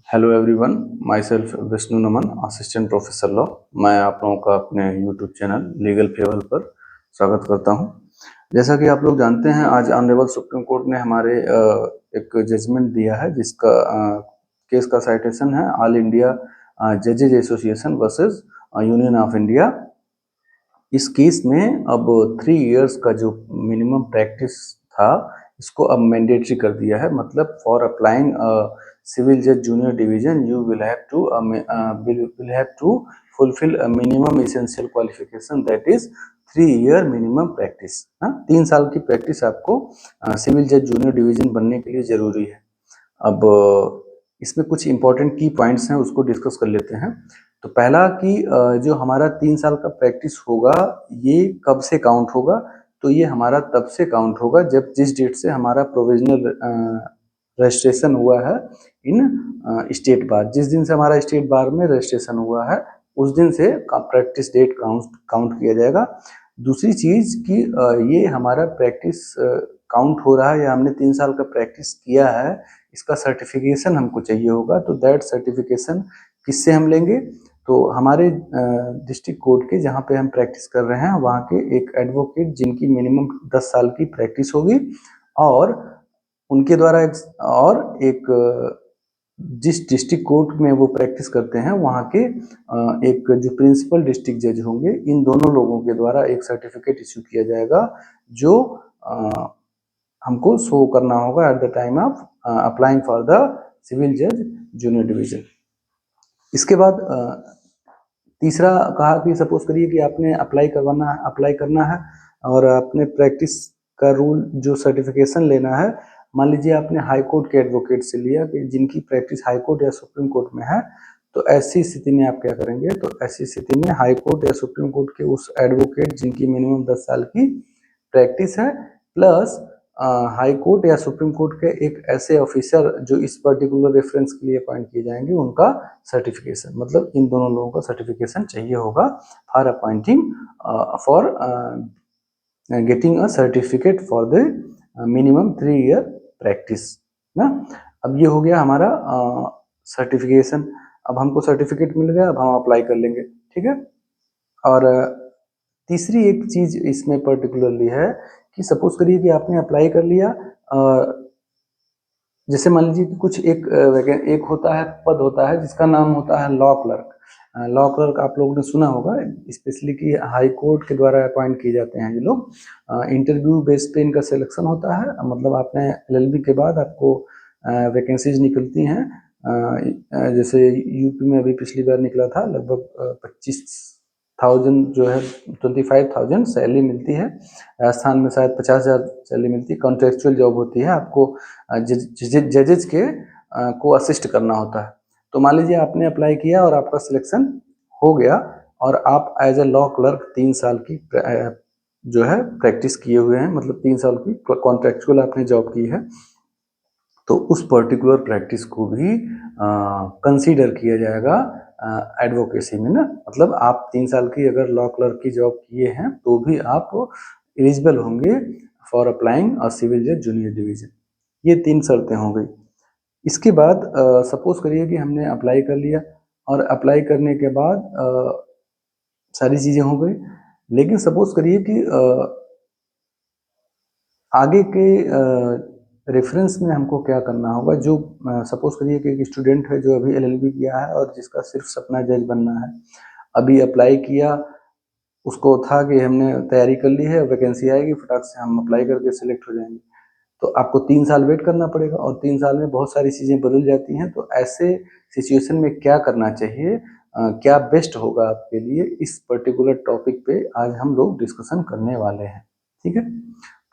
Hello everyone, my self Vishnu Naman, assistant professor law. मैं आप लोगों का अपने यूट्यूब चैनल लीगल फेवल पर स्वागत करता हूं। जैसा कि आप लोग जानते हैं, आज ऑनरेबल सुप्रीम कोर्ट ने हमारे एक जजमेंट दिया है जिसका केस का साइटेशन है ऑल इंडिया जजेज association versus union of India. इस केस में अब 3 इयर्स का जो मिनिमम प्रैक्टिस था इसको अब मैंडेटरी कर दिया है। मतलब फॉर अप्लाइंग सिविल जज junior division you will have to fulfil a minimum essential qualification that is 3 year minimum practice. 3 साल की प्रैक्टिस आपको सिविल जज जूनियर डिवीजन बनने के लिए जरूरी है। अब इसमें कुछ इंपॉर्टेंट की पॉइंट्स हैं, उसको डिस्कस कर लेते हैं। तो पहला कि जो हमारा 3 साल का प्रैक्टिस होगा ये कब से काउंट होगा? तो ये हमारा तब से काउंट होगा जब जिस डेट से हमारा प्रोविजनल रजिस्ट्रेशन हुआ है इन स्टेट बार। जिस दिन से हमारा स्टेट बार में रजिस्ट्रेशन हुआ है उस दिन से प्रैक्टिस डेट काउंट किया जाएगा। दूसरी चीज कि ये हमारा प्रैक्टिस काउंट हो रहा है या हमने 3 साल का प्रैक्टिस किया है, इसका सर्टिफिकेशन हमको चाहिए होगा। तो दैट सर्टिफिकेशन किससे हम लेंगे? तो हमारे डिस्ट्रिक्ट कोर्ट के जहाँ पे हम प्रैक्टिस कर रहे हैं वहाँ के एक एडवोकेट जिनकी मिनिमम 10 साल की प्रैक्टिस होगी और उनके द्वारा एक जिस डिस्ट्रिक्ट कोर्ट में वो प्रैक्टिस करते हैं वहाँ के एक जो प्रिंसिपल डिस्ट्रिक्ट जज होंगे, इन दोनों लोगों के द्वारा एक सर्टिफिकेट इश्यू किया जाएगा जो हमको शो करना होगा at the time of applying for the civil जज जूनियर डिवीजन। इसके बाद तीसरा कहा कि सपोज करिए कि आपने अप्लाई करना है और आपने प्रैक्टिस का रूल जो सर्टिफिकेशन लेना है, मान लीजिए आपने हाई कोर्ट के एडवोकेट से लिया कि जिनकी प्रैक्टिस हाई कोर्ट या सुप्रीम कोर्ट में है। तो ऐसी स्थिति में आप क्या करेंगे? तो ऐसी स्थिति में हाई कोर्ट या सुप्रीम कोर्ट के उस एडवोकेट जिनकी मिनिमम 10 साल की प्रैक्टिस है प्लस हाई कोर्ट या सुप्रीम कोर्ट के एक ऐसे ऑफिसर जो इस पर्टिकुलर रेफरेंस के लिए अपॉइंट किए जाएंगे, उनका सर्टिफिकेशन, मतलब इन दोनों लोगों का सर्टिफिकेशन चाहिए होगा for appointing for getting a certificate for the minimum 3 year practice ना। अब ये हो गया हमारा सर्टिफिकेशन। अब हमको सर्टिफिकेट मिल गया, अब हम अप्लाई कर लेंगे, ठीक है। और तीसरी एक चीज इसमें पर्टिकुलरली है कि सपोज करिए कि आपने अप्लाई कर लिया, जैसे मान लीजिए कि कुछ एक होता है, पद होता है जिसका नाम होता है लॉ क्लर्क। लॉ क्लर्क आप लोगों ने सुना होगा, स्पेशली कि हाई कोर्ट के द्वारा अपॉइंट किए जाते हैं ये लोग। इंटरव्यू बेस पे इनका सिलेक्शन होता है, मतलब आपने एलएलबी के बाद आपको वैकेंसीज निकलती हैं। जैसे यूपी में अभी पिछली बार निकला था, लगभग 25,000 जो है 25,000 सैलरी मिलती है। राजस्थान में शायद 50,000 सैलरी मिलती है। कॉन्ट्रेक्चुअल जॉब होती है, आपको जजेज के को असिस्ट करना होता है। तो मान लीजिए आपने अप्लाई किया और आपका सिलेक्शन हो गया और आप एज ए लॉ क्लर्क 3 साल की जो है प्रैक्टिस किए हुए हैं, मतलब 3 साल की कॉन्ट्रेक्चुअल आपने जॉब की है। तो उस पर्टिकुलर प्रैक्टिस को भी कंसीडर किया जाएगा एडवोकेसी में ना। मतलब आप 3 साल की अगर लॉ क्लर्क की जॉब किए हैं तो भी आप एलिजिबल होंगे फॉर अप्लाइंग अ सिविल जज जूनियर डिवीजन। ये 3 शर्तें हो गई। इसके बाद सपोज करिए कि हमने अप्लाई कर लिया और अप्लाई करने के बाद सारी चीज़ें हो गई, लेकिन सपोज करिए कि आगे के रेफरेंस में हमको क्या करना होगा। जो सपोज करिए कि एक स्टूडेंट है जो अभी एलएलबी किया है और जिसका सिर्फ सपना जज बनना है, अभी अप्लाई किया, उसको था कि हमने तैयारी कर ली है, वैकेंसी आएगी, फटाक से हम अप्लाई करके सिलेक्ट हो जाएंगे। तो आपको 3 साल वेट करना पड़ेगा और 3 साल में बहुत सारी चीज़ें बदल जाती हैं। तो ऐसे सिचुएशन में क्या करना चाहिए, क्या बेस्ट होगा आपके लिए, इस पर्टिकुलर टॉपिक पे आज हम लोग डिस्कशन करने वाले हैं, ठीक है।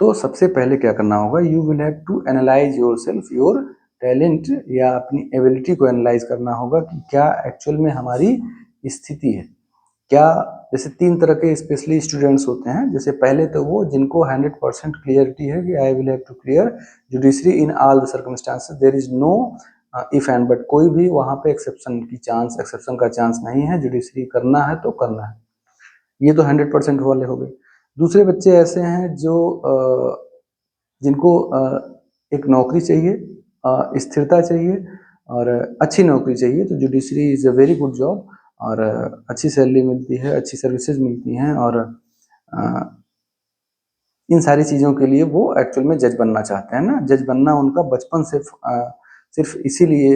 तो सबसे पहले क्या करना होगा, you will have to analyse yourself, your talent या अपनी एबिलिटी को एनालाइज करना होगा कि क्या एक्चुअल में हमारी स्थिति है। क्या जैसे 3 तरह के स्पेशली स्टूडेंट्स होते हैं। जैसे पहले तो वो जिनको 100% क्लियरिटी है कि I will have to clear judiciary in all the circumstances, there is no if and but, कोई भी वहाँ पे एक्सेप्शन का चांस नहीं है। जुडिशरी करना है तो करना है, ये तो 100% वाले हो गए। दूसरे बच्चे ऐसे हैं जो जिनको एक नौकरी चाहिए, स्थिरता चाहिए, और अच्छी नौकरी चाहिए तो judiciary is a very good job, और अच्छी सैलरी मिलती है, अच्छी सर्विसेज मिलती हैं, और इन सारी चीज़ों के लिए वो एक्चुअल में जज बनना चाहते हैं ना। जज बनना उनका बचपन से सिर्फ इसीलिए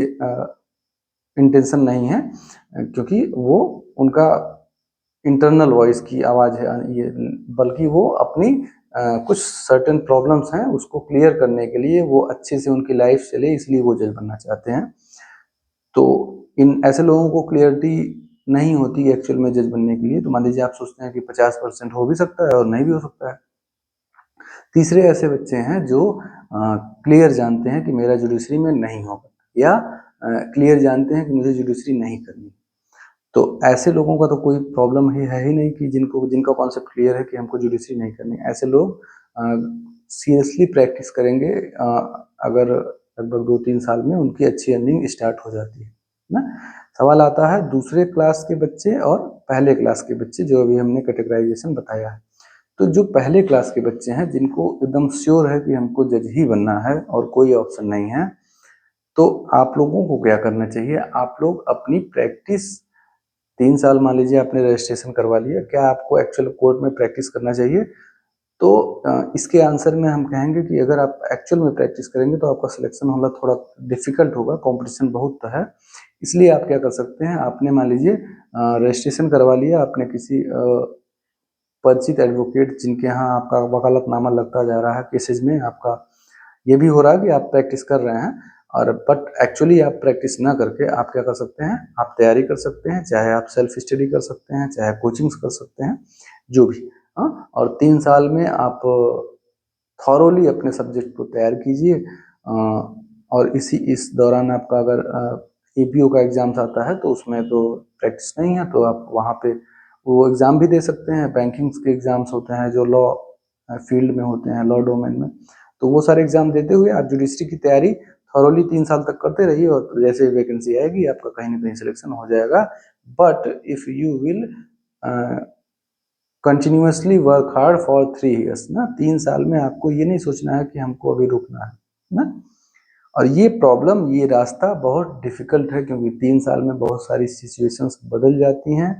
इंटेंशन नहीं है क्योंकि वो उनका इंटरनल वॉइस की आवाज़ है ये, बल्कि वो अपनी कुछ सर्टेन प्रॉब्लम्स हैं उसको क्लियर करने के लिए, वो अच्छे से उनकी लाइफ चले इसलिए वो जज बनना चाहते हैं। तो इन ऐसे लोगों को क्लियरिटी नहीं होती एक्चुअल में जज बनने के लिए। तो मान लीजिए आप सोचते हैं कि 50% हो भी सकता है और नहीं भी हो सकता है। तीसरे ऐसे बच्चे हैं जो क्लियर जानते हैं कि मेरा जुडिशरी में नहीं होगा, या क्लियर जानते हैं कि मुझे जुडिशरी नहीं करनी। तो ऐसे लोगों का तो कोई प्रॉब्लम ही है ही नहीं कि जिनका कॉन्सेप्ट क्लियर है कि हमको जुडिशरी नहीं करनी। ऐसे लोग सीरियसली प्रैक्टिस करेंगे, अगर लगभग 2-3 साल में उनकी अच्छी अर्निंग स्टार्ट हो जाती है ना। सवाल आता है दूसरे क्लास के बच्चे और पहले क्लास के बच्चे, जो अभी हमने कैटेगराइजेशन बताया है। तो जो पहले क्लास के बच्चे हैं जिनको एकदम श्योर है कि हमको जज ही बनना है और कोई ऑप्शन नहीं है, तो आप लोगों को क्या करना चाहिए, आप लोग अपनी प्रैक्टिस 3 साल मान लीजिए आपने रजिस्ट्रेशन करवा लिया, क्या आपको एक्चुअल कोर्ट में प्रैक्टिस करना चाहिए? तो इसके आंसर में हम कहेंगे कि अगर आप एक्चुअल में प्रैक्टिस करेंगे तो आपका सिलेक्शन होना थोड़ा डिफिकल्ट होगा, कंपटीशन बहुत है। इसलिए आप क्या कर सकते हैं, आपने मान लीजिए रजिस्ट्रेशन करवा लिया, आपने किसी परिचित एडवोकेट जिनके यहाँ आपका वकालतनामा लगता जा रहा है केसेज में, आपका ये भी हो रहा है कि आप प्रैक्टिस कर रहे हैं, और बट एक्चुअली आप प्रैक्टिस ना करके आप क्या कर सकते हैं, आप तैयारी कर सकते हैं, चाहे आप सेल्फ स्टडी कर सकते हैं, चाहे कोचिंग्स कर सकते हैं, जो भी। हाँ, और 3 साल में आप थॉरोली अपने सब्जेक्ट को तैयार कीजिए, और इस दौरान आपका अगर एपीओ का एग्जाम्स आता है तो उसमें तो प्रैक्टिस नहीं है, तो आप वहाँ पे वो एग्ज़ाम भी दे सकते हैं। बैंकिंग्स के एग्ज़ाम्स होते हैं जो लॉ फील्ड में होते हैं, लॉ डोमेन में, तो वो सारे एग्ज़ाम देते हुए आप जुडिशरी की तैयारी थॉरोली 3 साल तक करते रहिए, और जैसे वैकेंसी आएगी आपका कहीं ना कहीं सिलेक्शन हो जाएगा। But if you will continuously work hard for 3 years ना, 3 साल में आपको ये नहीं सोचना है कि हमको अभी रुकना है ना। और ये प्रॉब्लम, ये रास्ता बहुत डिफिकल्ट है क्योंकि 3 साल में बहुत सारी सिचुएशंस बदल जाती हैं।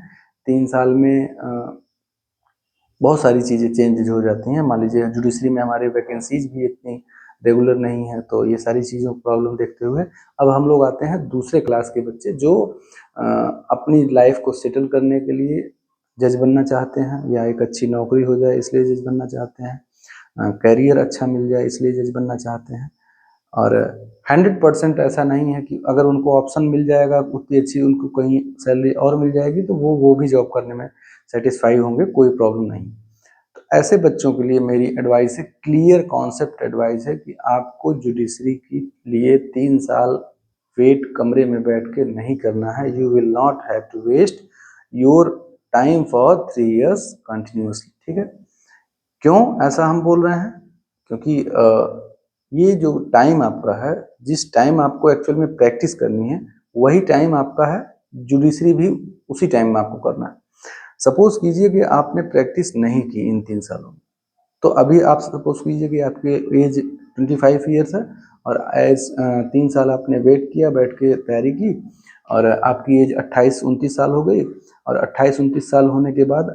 3 साल में बहुत सारी चीज़ें चेंज हो जाती हैं। मान लीजिए जुडिशरी में हमारे वैकेंसीज भी इतनी रेगुलर नहीं है, तो ये सारी चीज़ों को प्रॉब्लम देखते हुए अब हम लोग आते हैं दूसरे क्लास के बच्चे जो अपनी लाइफ को सेटल करने के लिए जज बनना चाहते हैं, या एक अच्छी नौकरी हो जाए इसलिए जज बनना चाहते हैं, करियर अच्छा मिल जाए इसलिए जज बनना चाहते हैं। और 100% ऐसा नहीं है कि अगर उनको ऑप्शन मिल जाएगा उतनी अच्छी, उनको कहीं सैलरी और मिल जाएगी तो वो भी जॉब करने में सेटिस्फाई होंगे, कोई प्रॉब्लम नहीं। तो ऐसे बच्चों के लिए मेरी एडवाइस है, क्लियर कॉन्सेप्ट एडवाइस है कि आपको जुडिशरी के लिए 3 साल वेट कमरे में बैठ के नहीं करना है। You will not have to waste your time for 3 years continuously. ठीक है, क्यों ऐसा हम बोल रहे हैं? क्योंकि ये जो टाइम आपका है, जिस टाइम आपको एक्चुअल में प्रैक्टिस करनी है, वही टाइम आपका है जुडिशरी भी उसी टाइम में आपको करना है। सपोज कीजिए कि आपने प्रैक्टिस नहीं की इन 3 सालों में, तो अभी आप सपोज कीजिए कि आपके एज 25 ईयर्स है, और एज 3 साल आपने वेट किया, बैठ के तैयारी की, और आपकी एज 28-29 साल हो गई, और 28-29 साल होने के बाद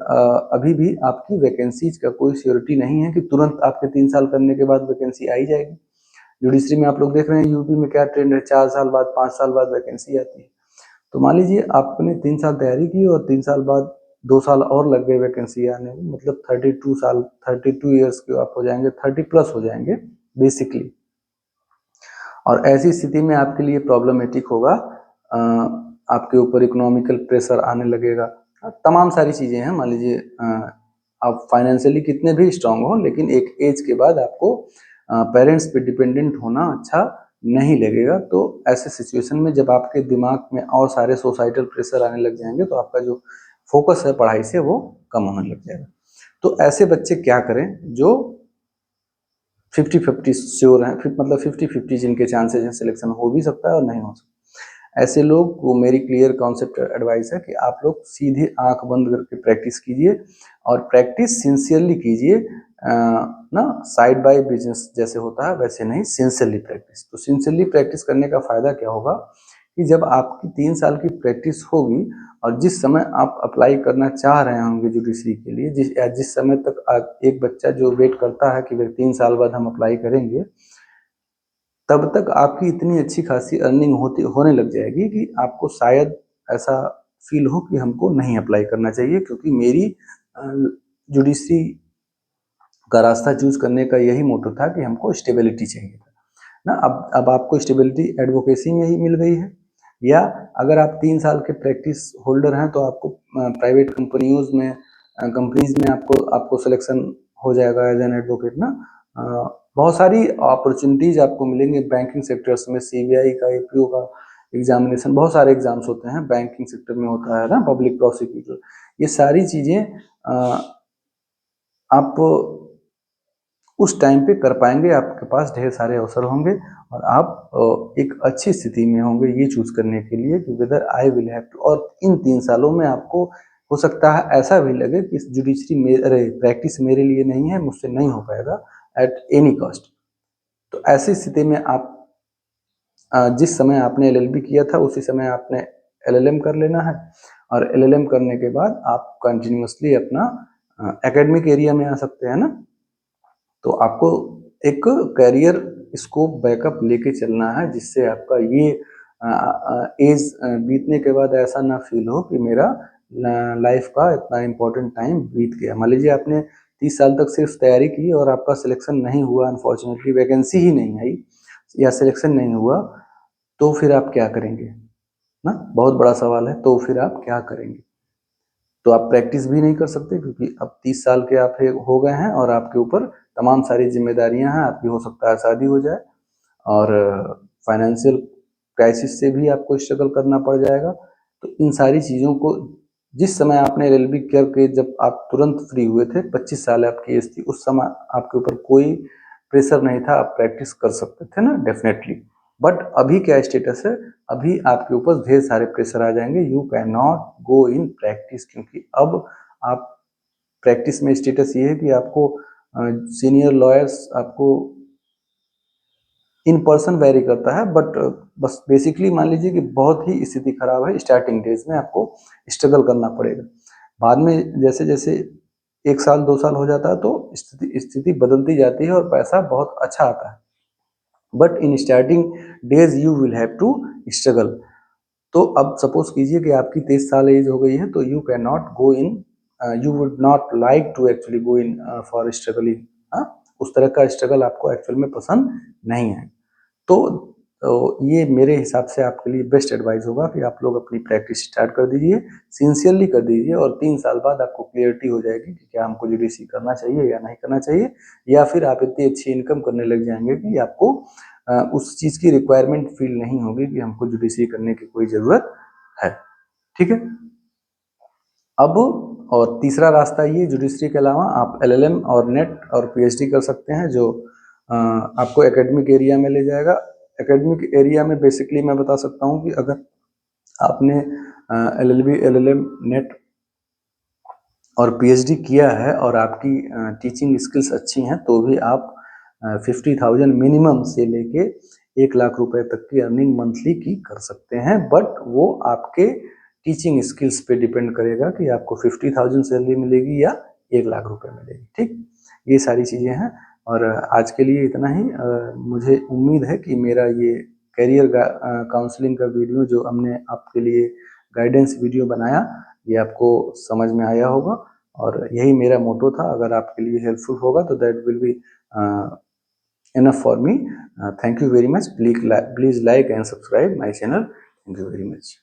अभी भी आपकी वैकेंसीज का कोई श्योरिटी नहीं है कि तुरंत आपके 3 साल करने के बाद वैकेंसी आई जाएगी। जुडिशरी में आप लोग देख रहे हैं यूपी में क्या ट्रेंड है, 4 साल बाद 5 साल बाद वैकेंसी आती है। तो मान लीजिए आपने 3 साल तैयारी की और 3 साल बाद 2 साल और लग गए वैकेंसी आने में, मतलब 32 ईयर्स के आप हो जाएंगे, 30+ हो जाएंगे बेसिकली। और ऐसी स्थिति में आपके लिए प्रॉब्लमेटिक होगा, आपके ऊपर इकोनॉमिकल प्रेशर आने लगेगा, तमाम सारी चीज़ें हैं। मान लीजिए आप फाइनेंशियली कितने भी स्ट्रांग हो, लेकिन एक एज के बाद आपको पेरेंट्स पे डिपेंडेंट होना अच्छा नहीं लगेगा। तो ऐसे सिचुएशन में जब आपके दिमाग में और सारे सोसाइटल प्रेशर आने लग जाएंगे तो आपका जो फोकस है पढ़ाई से वो कम होने लग जाएगा। तो ऐसे बच्चे क्या करें जो 50-50 श्योर हैं, मतलब 50-50 जिनके चांसेस हैं सिलेक्शन हो भी सकता है और नहीं हो सकता। ऐसे लोग को मेरी क्लियर कॉन्सेप्ट एडवाइस है कि आप लोग सीधे आंख बंद करके प्रैक्टिस कीजिए और प्रैक्टिस सिंसियरली कीजिए, ना साइड बाय बिजनेस जैसे होता है वैसे नहीं, सिंसियरली प्रैक्टिस। तो सिंसियरली प्रैक्टिस करने का फायदा क्या होगा कि जब आपकी 3 साल की प्रैक्टिस होगी और जिस समय आप अप्लाई करना चाह रहे होंगे जुडिशरी के लिए, जिस समय तक एक बच्चा जो वेट करता है कि भाई 3 साल बाद हम अप्लाई करेंगे, तब तक आपकी इतनी अच्छी खासी अर्निंग होने लग जाएगी कि आपको शायद ऐसा फील हो कि हमको नहीं अप्लाई करना चाहिए, क्योंकि मेरी जुडिशरी का रास्ता चूज करने का यही मोटो था कि हमको स्टेबिलिटी चाहिए था ना। अब आपको स्टेबिलिटी एडवोकेसी में ही मिल गई है, या अगर आप 3 साल के प्रैक्टिस होल्डर हैं तो आपको प्राइवेट कंपनीज में आपको सिलेक्शन हो जाएगा एज एन एडवोकेट ना। बहुत सारी अपॉर्चुनिटीज आपको मिलेंगे बैंकिंग सेक्टर्स में, सीबीआई का, एपीओ का एग्जामिनेशन, बहुत सारे एग्जाम्स होते हैं बैंकिंग सेक्टर में होता है ना, पब्लिक प्रोसिक्यूटर, ये सारी चीजें आप उस टाइम पे कर पाएंगे, आपके पास ढेर सारे अवसर होंगे और आप एक अच्छी स्थिति में होंगे ये चूज करने के लिए कि whether I will have to. और इन 3 सालों में आपको हो सकता है ऐसा भी लगे कि जुडिशरी प्रैक्टिस मेरे लिए नहीं है, मुझसे नहीं हो पाएगा एट एनी कॉस्ट। तो ऐसी स्थिति में आप जिस समय आपने एलएलबी किया था उसी समय आपने एलएलएम कर लेना है, और एलएलएम करने के बाद आप कंटिन्यूअसली अपना एकेडमिक एरिया में आ सकते हैं ना। तो आपको एक करियर स्कोप बैकअप लेके चलना है, जिससे आपका ये एज बीतने के बाद ऐसा ना फील हो कि मेरा लाइफ का इतना इम्पोर्टेंट टाइम बीत गया। मान लीजिए आपने 30 साल तक सिर्फ तैयारी की और आपका सिलेक्शन नहीं हुआ, अनफॉर्चुनेटली वैकेंसी ही नहीं आई या सिलेक्शन नहीं हुआ, तो फिर आप क्या करेंगे ना, बहुत बड़ा सवाल है। तो फिर आप क्या करेंगे? तो आप प्रैक्टिस भी नहीं कर सकते, क्योंकि अब 30 साल के आप हो गए हैं और आपके ऊपर तमाम सारी जिम्मेदारियां हैं। आपकी हो सकता है शादी हो जाए और फाइनेंशियल क्राइसिस से भी आपको स्ट्रगल करना पड़ जाएगा। तो इन सारी चीज़ों को जिस समय आपने एलएलबी करके जब आप तुरंत फ्री हुए थे, 25 साल आपकी एज थी, उस समय आपके ऊपर कोई प्रेशर नहीं था, आप प्रैक्टिस कर सकते थे ना, डेफिनेटली। बट अभी क्या स्टेटस है, अभी आपके ऊपर ढेर सारे प्रेशर आ जाएंगे, you cannot go in practice, क्योंकि अब आप प्रैक्टिस में स्टेटस ये है कि आपको सीनियर लॉयर्स आपको इन पर्सन वेरी करता है, बट बस बेसिकली मान लीजिए कि बहुत ही स्थिति खराब है, स्टार्टिंग डेज में आपको स्ट्रगल करना पड़ेगा। बाद में जैसे जैसे 1 साल 2 साल हो जाता है तो स्थिति बदलती जाती है और पैसा बहुत अच्छा आता है, but in starting days you will have to struggle. तो अब सपोज कीजिए कि आपकी 23 साल एज हो गई है, तो you cannot go in, you would not like to actually go in for struggling, उस तरह का स्ट्रगल आपको एक्चुअल में पसंद नहीं है। तो ये मेरे हिसाब से आपके लिए बेस्ट एडवाइस होगा कि आप लोग अपनी प्रैक्टिस स्टार्ट कर दीजिए, सिंसियरली कर दीजिए, और 3 साल बाद आपको क्लियरिटी हो जाएगी कि क्या हमको जुडिशरी करना चाहिए या नहीं करना चाहिए, या फिर आप इतनी अच्छी इनकम करने लग जाएंगे कि आपको उस चीज़ की रिक्वायरमेंट फील नहीं होगी कि हमको जुडिशरी करने की कोई ज़रूरत है। ठीक है। अब और तीसरा रास्ता ये, जुडिशरी के अलावा आप एलएलएम और नेट और पीएचडी कर सकते हैं, जो आपको एकेडमिक एरिया में ले जाएगा। एकेडमिक एरिया में बेसिकली मैं बता सकता हूँ कि अगर आपने एलएलबी, एलएलएम, नेट और पीएचडी किया है और आपकी टीचिंग स्किल्स अच्छी हैं, तो भी आप 50,000 मिनिमम से लेके 1 लाख रुपए तक की अर्निंग मंथली की कर सकते हैं। बट वो आपके टीचिंग स्किल्स पे डिपेंड करेगा कि आपको 50,000 सैलरी मिलेगी या 1 लाख रुपए मिलेगी। ठीक, ये सारी चीज़ें हैं। और आज के लिए इतना ही। मुझे उम्मीद है कि मेरा ये करियर काउंसलिंग का वीडियो जो हमने आपके लिए गाइडेंस वीडियो बनाया, ये आपको समझ में आया होगा, और यही मेरा मोटो था। अगर आपके लिए हेल्पफुल होगा तो that will be enough for me. Thank you very much. Please like and subscribe my channel. Thank you very much.